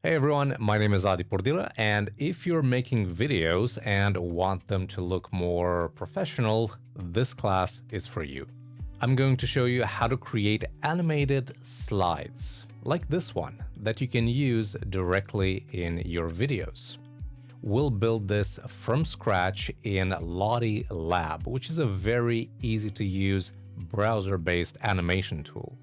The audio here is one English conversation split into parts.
Hey everyone, my name is Adi Pordila, and if you're making videos and want them to look more professional, this class is for you. I'm going to show you how to create animated slides, like this one, that you can use directly in your videos. We'll build this from scratch in Lottielab, which is a very easy to use browser-based animation tool.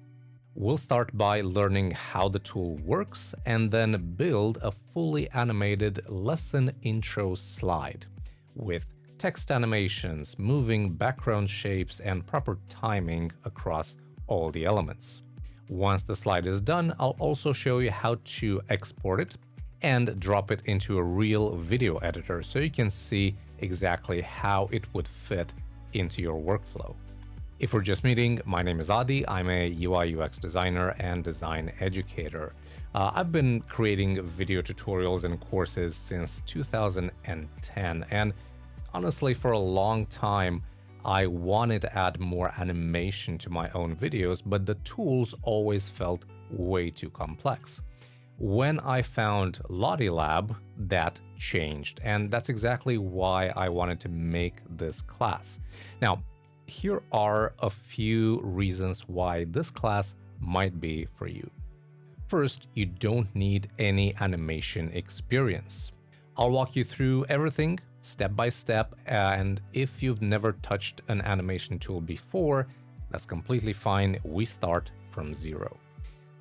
We'll start by learning how the tool works and then build a fully animated lesson intro slide with text animations, moving background shapes, and proper timing across all the elements. Once the slide is done, I'll also show you how to export it and drop it into a real video editor so you can see exactly how it would fit into your workflow. If we're just meeting, my name is Adi. I'm a UI UX designer and design educator. I've been creating video tutorials and courses since 2010, and honestly, for a long time, I wanted to add more animation to my own videos, but the tools always felt way too complex. When I found Lottielab, that changed, and that's exactly why I wanted to make this class. Now, here are a few reasons why this class might be for you. First, you don't need any animation experience. I'll walk you through everything step by step, and if you've never touched an animation tool before, that's completely fine. We start from zero.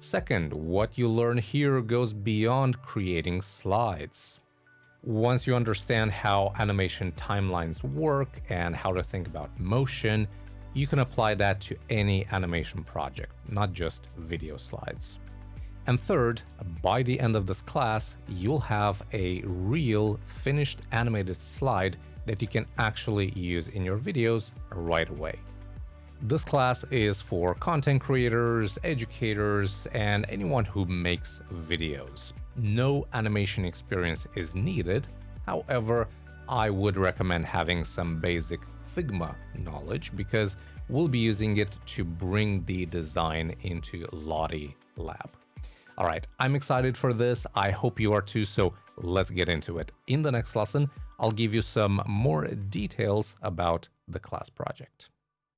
Second, what you learn here goes beyond creating slides. Once you understand how animation timelines work and how to think about motion, you can apply that to any animation project, not just video slides. And third, by the end of this class, you'll have a real finished animated slide that you can actually use in your videos right away. This class is for content creators, educators, and anyone who makes videos. No animation experience is needed. However, I would recommend having some basic Figma knowledge because we'll be using it to bring the design into Lottielab. All right, I'm excited for this. I hope you are too, so let's get into it. In the next lesson, I'll give you some more details about the class project.